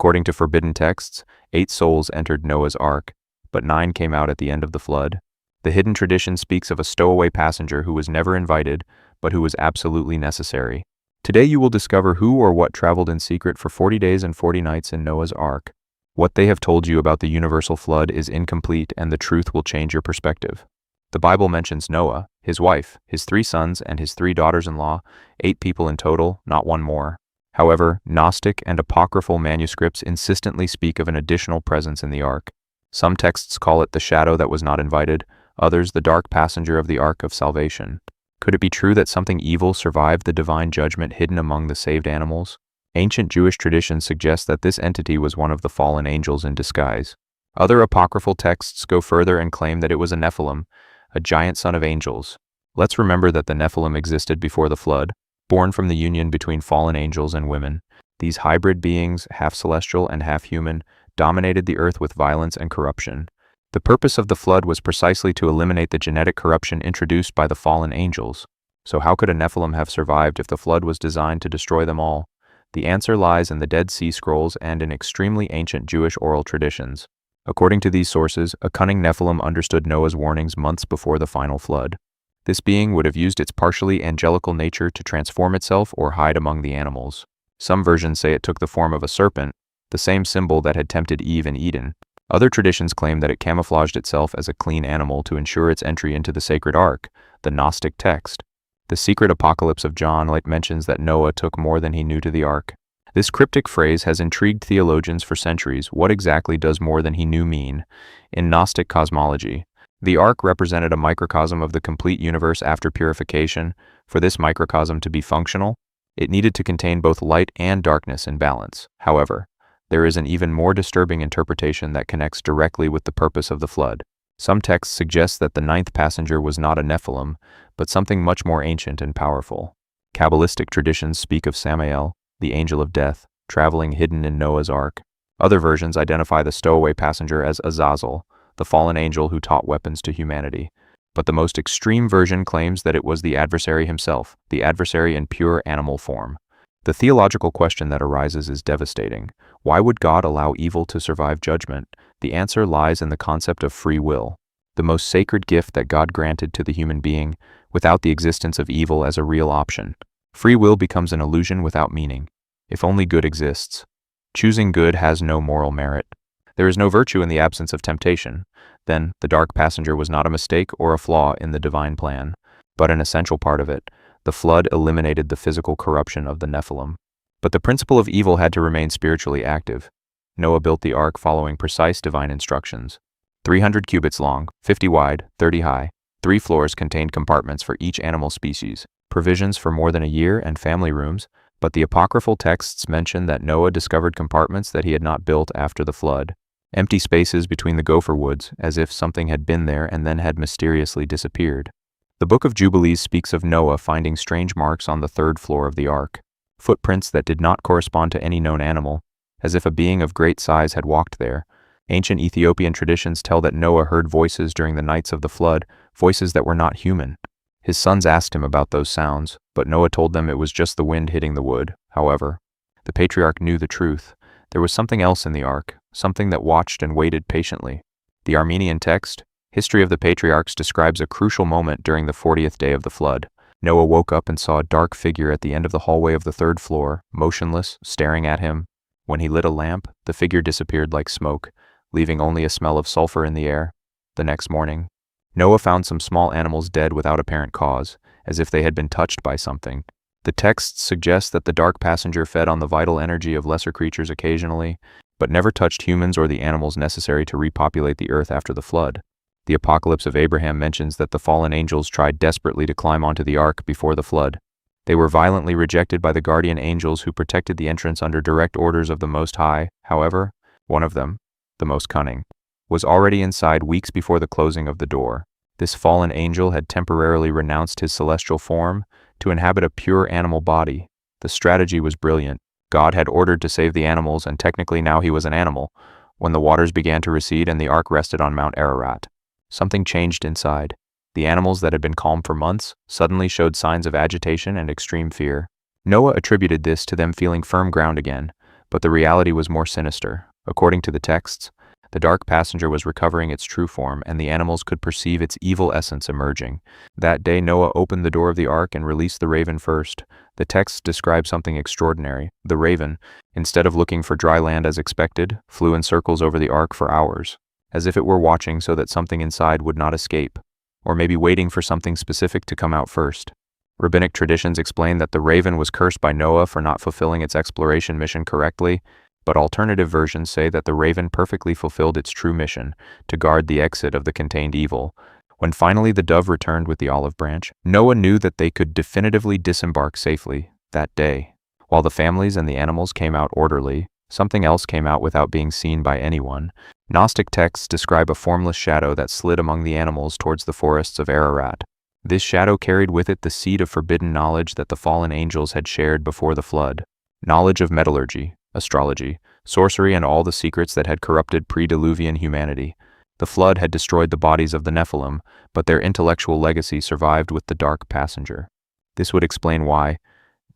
According to forbidden texts, 8 souls entered Noah's ark, but 9 came out at the end of the flood. The hidden tradition speaks of a stowaway passenger who was never invited, but who was absolutely necessary. Today you will discover who or what traveled in secret for 40 days and 40 nights in Noah's ark. What they have told you about the universal flood is incomplete, and the truth will change your perspective. The Bible mentions Noah, his wife, his 3 sons, and his 3 daughters-in-law, 8 people in total, not one more. However, Gnostic and apocryphal manuscripts insistently speak of an additional presence in the ark. Some texts call it the shadow that was not invited, others the dark passenger of the ark of salvation. Could it be true that something evil survived the divine judgment hidden among the saved animals? Ancient Jewish tradition suggests that this entity was one of the fallen angels in disguise. Other apocryphal texts go further and claim that it was a Nephilim, a giant son of angels. Let's remember that the Nephilim existed before the flood, born from the union between fallen angels and women. These hybrid beings, half celestial and half human, dominated the earth with violence and corruption. The purpose of the flood was precisely to eliminate the genetic corruption introduced by the fallen angels. So how could a Nephilim have survived if the flood was designed to destroy them all? The answer lies in the Dead Sea Scrolls and in extremely ancient Jewish oral traditions. According to these sources, a cunning Nephilim understood Noah's warnings months before the final flood. This being would have used its partially angelical nature to transform itself or hide among the animals. Some versions say it took the form of a serpent, the same symbol that had tempted Eve in Eden. Other traditions claim that it camouflaged itself as a clean animal to ensure its entry into the sacred ark, the Gnostic text. The secret apocalypse of John mentions that Noah took more than he knew to the ark. This cryptic phrase has intrigued theologians for centuries. What exactly does more than he knew mean? In Gnostic cosmology, the ark represented a microcosm of the complete universe after purification. For this microcosm to be functional, it needed to contain both light and darkness in balance. However, there is an even more disturbing interpretation that connects directly with the purpose of the flood. Some texts suggest that the 9th passenger was not a Nephilim, but something much more ancient and powerful. Kabbalistic traditions speak of Samael, the angel of death, traveling hidden in Noah's ark. Other versions identify the stowaway passenger as Azazel, the fallen angel who taught weapons to humanity. But the most extreme version claims that it was the adversary himself, the adversary in pure animal form. The theological question that arises is devastating. Why would God allow evil to survive judgment? The answer lies in the concept of free will, the most sacred gift that God granted to the human being, without the existence of evil as a real option. Free will becomes an illusion without meaning. If only good exists, choosing good has no moral merit. There is no virtue in the absence of temptation. Then, the dark passenger was not a mistake or a flaw in the divine plan, but an essential part of it. The flood eliminated the physical corruption of the Nephilim. But the principle of evil had to remain spiritually active. Noah built the ark following precise divine instructions. 300 cubits long, 50 wide, 30 high. 3 floors contained compartments for each animal species, provisions for more than a year, and family rooms. But the apocryphal texts mention that Noah discovered compartments that he had not built after the flood. Empty spaces between the gopher woods, as if something had been there and then had mysteriously disappeared. The Book of Jubilees speaks of Noah finding strange marks on the 3rd floor of the ark, footprints that did not correspond to any known animal, as if a being of great size had walked there. Ancient Ethiopian traditions tell that Noah heard voices during the nights of the flood, voices that were not human. His sons asked him about those sounds, but Noah told them it was just the wind hitting the wood. However, the patriarch knew the truth. There was something else in the ark, something that watched and waited patiently. The Armenian text, History of the Patriarchs, describes a crucial moment during the 40th day of the flood. Noah woke up and saw a dark figure at the end of the hallway of the 3rd floor, motionless, staring at him. When he lit a lamp, the figure disappeared like smoke, leaving only a smell of sulfur in the air. The next morning, Noah found some small animals dead without apparent cause, as if they had been touched by something. The texts suggest that the dark passenger fed on the vital energy of lesser creatures occasionally, but never touched humans or the animals necessary to repopulate the earth after the flood. The Apocalypse of Abraham mentions that the fallen angels tried desperately to climb onto the ark before the flood. They were violently rejected by the guardian angels who protected the entrance under direct orders of the Most High. However, one of them, the most cunning, was already inside weeks before the closing of the door. This fallen angel had temporarily renounced his celestial form to inhabit a pure animal body. The strategy was brilliant. God had ordered to save the animals, and technically now he was an animal. When the waters began to recede and the ark rested on Mount Ararat, something changed inside. The animals that had been calm for months suddenly showed signs of agitation and extreme fear. Noah attributed this to them feeling firm ground again, but the reality was more sinister. According to the texts, the dark passenger was recovering its true form, and the animals could perceive its evil essence emerging. That day Noah opened the door of the ark and released the raven first. The texts describe something extraordinary. The raven, instead of looking for dry land as expected, flew in circles over the ark for hours, as if it were watching so that something inside would not escape, or maybe waiting for something specific to come out first. Rabbinic traditions explain that the raven was cursed by Noah for not fulfilling its exploration mission correctly, but alternative versions say that the raven perfectly fulfilled its true mission, to guard the exit of the contained evil. When finally the dove returned with the olive branch, Noah knew that they could definitively disembark safely that day. While the families and the animals came out orderly, something else came out without being seen by anyone. Gnostic texts describe a formless shadow that slid among the animals towards the forests of Ararat. This shadow carried with it the seed of forbidden knowledge that the fallen angels had shared before the flood. Knowledge of metallurgy, astrology, sorcery, and all the secrets that had corrupted pre-Diluvian humanity. The flood had destroyed the bodies of the Nephilim, but their intellectual legacy survived with the dark passenger. This would explain why,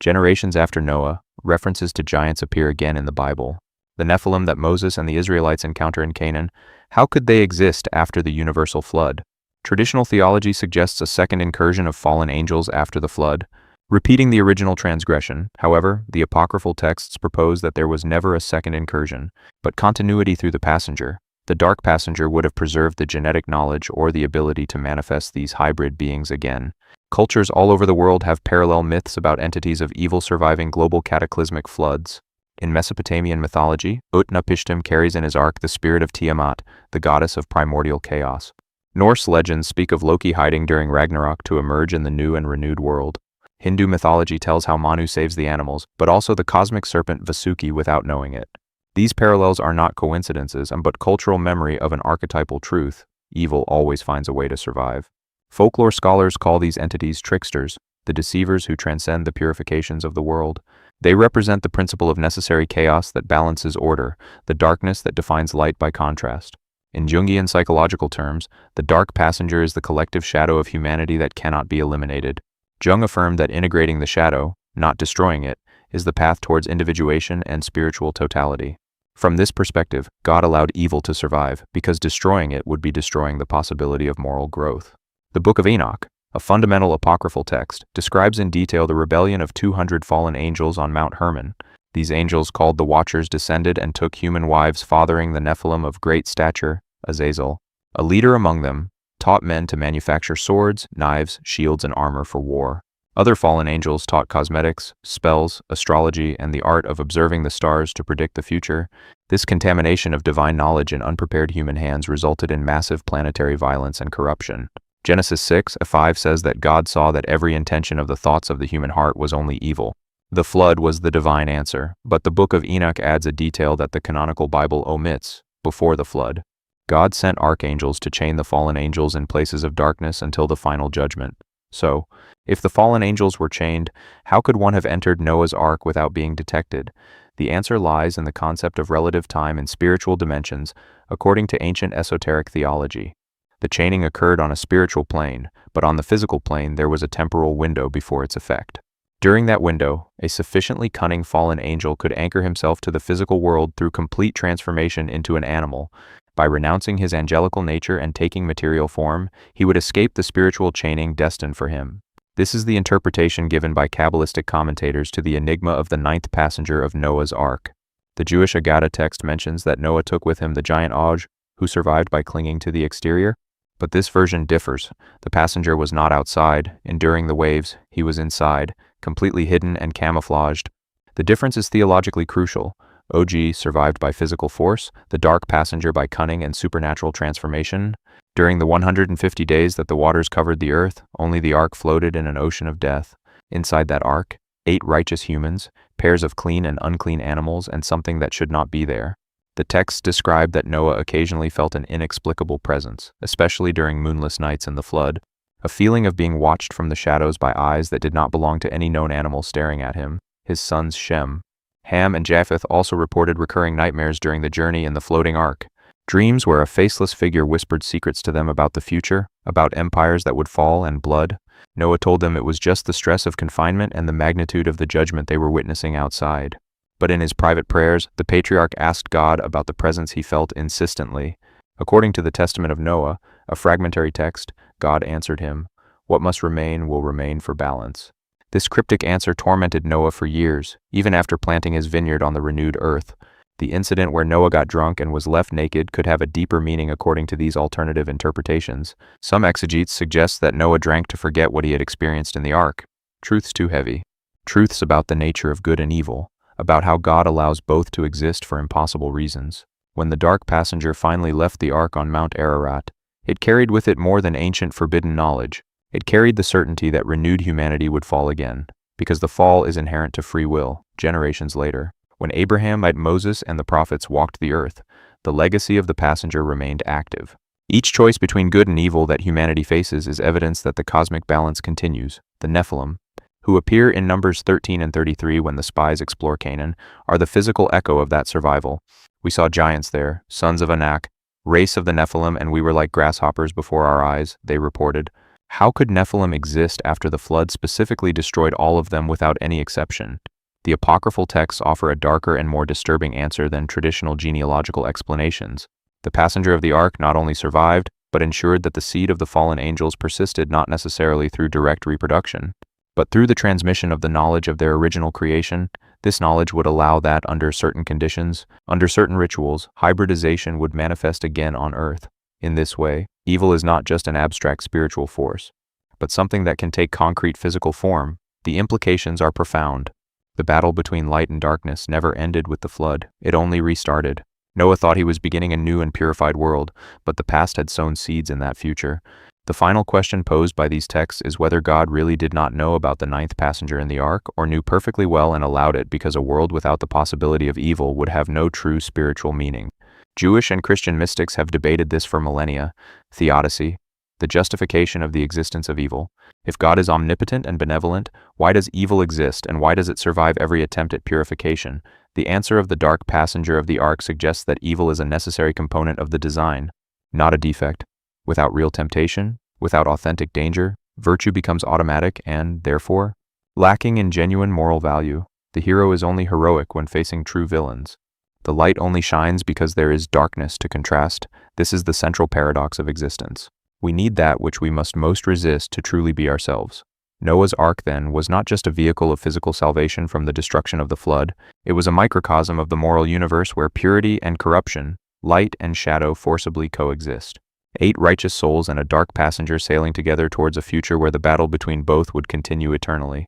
generations after Noah, references to giants appear again in the Bible. The Nephilim that Moses and the Israelites encounter in Canaan, how could they exist after the universal flood? Traditional theology suggests a second incursion of fallen angels after the flood, repeating the original transgression. However, the apocryphal texts propose that there was never a second incursion, but continuity through the passenger. The dark passenger would have preserved the genetic knowledge or the ability to manifest these hybrid beings again. Cultures all over the world have parallel myths about entities of evil surviving global cataclysmic floods. In Mesopotamian mythology, Utnapishtim carries in his ark the spirit of Tiamat, the goddess of primordial chaos. Norse legends speak of Loki hiding during Ragnarok to emerge in the new and renewed world. Hindu mythology tells how Manu saves the animals, but also the cosmic serpent Vasuki without knowing it. These parallels are not coincidences, but cultural memory of an archetypal truth: evil always finds a way to survive. Folklore scholars call these entities tricksters, the deceivers who transcend the purifications of the world. They represent the principle of necessary chaos that balances order, the darkness that defines light by contrast. In Jungian psychological terms, the dark passenger is the collective shadow of humanity that cannot be eliminated. Jung affirmed that integrating the shadow, not destroying it, is the path towards individuation and spiritual totality. From this perspective, God allowed evil to survive, because destroying it would be destroying the possibility of moral growth. The Book of Enoch, a fundamental apocryphal text, describes in detail the rebellion of 200 fallen angels on Mount Hermon. These angels, called the Watchers, descended and took human wives, fathering the Nephilim of great stature, Azazel. A leader among them taught men to manufacture swords, knives, shields, and armor for war. Other fallen angels taught cosmetics, spells, astrology, and the art of observing the stars to predict the future. This contamination of divine knowledge in unprepared human hands resulted in massive planetary violence and corruption. Genesis 6:5 says that God saw that every intention of the thoughts of the human heart was only evil. The flood was the divine answer, but the Book of Enoch adds a detail that the canonical Bible omits: before the flood, God sent archangels to chain the fallen angels in places of darkness until the final judgment. So, if the fallen angels were chained, how could one have entered Noah's ark without being detected? The answer lies in the concept of relative time in spiritual dimensions, according to ancient esoteric theology. The chaining occurred on a spiritual plane, but on the physical plane there was a temporal window before its effect. During that window, a sufficiently cunning fallen angel could anchor himself to the physical world through complete transformation into an animal. By renouncing his angelical nature and taking material form, he would escape the spiritual chaining destined for him. This is the interpretation given by Kabbalistic commentators to the enigma of the ninth passenger of Noah's Ark. The Jewish Aggadah text mentions that Noah took with him the giant Og, who survived by clinging to the exterior. But this version differs. The passenger was not outside, enduring the waves; he was inside, completely hidden and camouflaged. The difference is theologically crucial. Og survived by physical force, the dark passenger by cunning and supernatural transformation. During the 150 days that the waters covered the earth, only the ark floated in an ocean of death. Inside that ark, 8 righteous humans, pairs of clean and unclean animals, and something that should not be there. The texts describe that Noah occasionally felt an inexplicable presence, especially during moonless nights in the flood, a feeling of being watched from the shadows by eyes that did not belong to any known animal staring at him. His sons Shem, Ham, and Japheth also reported recurring nightmares during the journey in the floating ark. Dreams where a faceless figure whispered secrets to them about the future, about empires that would fall and blood. Noah told them it was just the stress of confinement and the magnitude of the judgment they were witnessing outside. But in his private prayers, the patriarch asked God about the presence he felt insistently. According to the Testament of Noah, a fragmentary text, God answered him, "What must remain will remain for balance." This cryptic answer tormented Noah for years, even after planting his vineyard on the renewed earth. The incident where Noah got drunk and was left naked could have a deeper meaning according to these alternative interpretations. Some exegetes suggest that Noah drank to forget what he had experienced in the ark. Truths too heavy. Truths about the nature of good and evil, about how God allows both to exist for impossible reasons. When the dark passenger finally left the ark on Mount Ararat, it carried with it more than ancient forbidden knowledge. It carried the certainty that renewed humanity would fall again, because the fall is inherent to free will, generations later. When Abraham, Moses, and the prophets walked the earth, the legacy of the passenger remained active. Each choice between good and evil that humanity faces is evidence that the cosmic balance continues. The Nephilim, who appear in Numbers 13 and 33 when the spies explore Canaan, are the physical echo of that survival. We saw giants there, sons of Anak, race of the Nephilim, and we were like grasshoppers before our eyes, they reported. How could Nephilim exist after the flood specifically destroyed all of them without any exception? The apocryphal texts offer a darker and more disturbing answer than traditional genealogical explanations. The passenger of the ark not only survived, but ensured that the seed of the fallen angels persisted not necessarily through direct reproduction, but through the transmission of the knowledge of their original creation. This knowledge would allow that, under certain conditions, under certain rituals, hybridization would manifest again on earth. In this way, evil is not just an abstract spiritual force, but something that can take concrete physical form. The implications are profound. The battle between light and darkness never ended with the flood, it only restarted. Noah thought he was beginning a new and purified world, but the past had sown seeds in that future. The final question posed by these texts is whether God really did not know about the ninth passenger in the ark, or knew perfectly well and allowed it because a world without the possibility of evil would have no true spiritual meaning. Jewish and Christian mystics have debated this for millennia. Theodicy, the justification of the existence of evil. If God is omnipotent and benevolent, why does evil exist, and why does it survive every attempt at purification? The answer of the dark passenger of the ark suggests that evil is a necessary component of the design, not a defect. Without real temptation, without authentic danger, virtue becomes automatic and, therefore, lacking in genuine moral value. The hero is only heroic when facing true villains. The light only shines because there is darkness to contrast. This is the central paradox of existence. We need that which we must most resist to truly be ourselves. Noah's ark, then, was not just a vehicle of physical salvation from the destruction of the flood. It was a microcosm of the moral universe where purity and corruption, light and shadow forcibly coexist. 8 righteous souls and a dark passenger sailing together towards a future where the battle between both would continue eternally.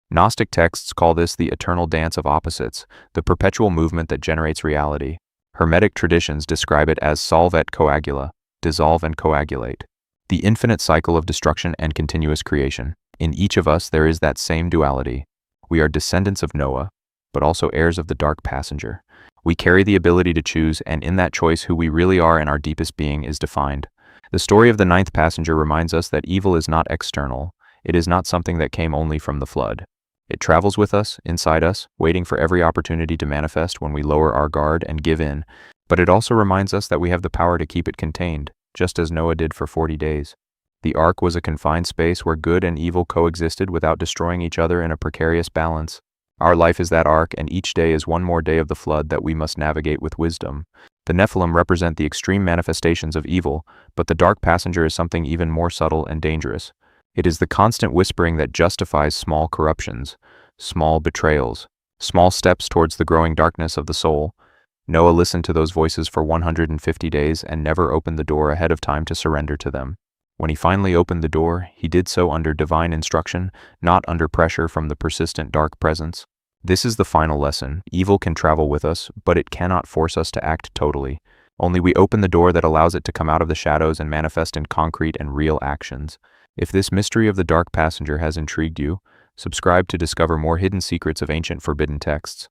Gnostic texts call this the eternal dance of opposites, the perpetual movement that generates reality. Hermetic traditions describe it as solve et coagula, dissolve and coagulate. The infinite cycle of destruction and continuous creation. In each of us there is that same duality. We are descendants of Noah, but also heirs of the dark passenger. We carry the ability to choose, and in that choice who we really are in our deepest being is defined. The story of the ninth passenger reminds us that evil is not external. It is not something that came only from the flood. It travels with us, inside us, waiting for every opportunity to manifest when we lower our guard and give in. But it also reminds us that we have the power to keep it contained, just as Noah did for 40 days. The ark was a confined space where good and evil coexisted without destroying each other in a precarious balance. Our life is that ark, and each day is one more day of the flood that we must navigate with wisdom. The Nephilim represent the extreme manifestations of evil, but the dark passenger is something even more subtle and dangerous. It is the constant whispering that justifies small corruptions, small betrayals, small steps towards the growing darkness of the soul. Noah listened to those voices for 150 days and never opened the door ahead of time to surrender to them. When he finally opened the door, he did so under divine instruction, not under pressure from the persistent dark presence. This is the final lesson. Evil can travel with us, but it cannot force us to act totally. Only we open the door that allows it to come out of the shadows and manifest in concrete and real actions. If this mystery of the dark passenger has intrigued you, subscribe to discover more hidden secrets of ancient forbidden texts.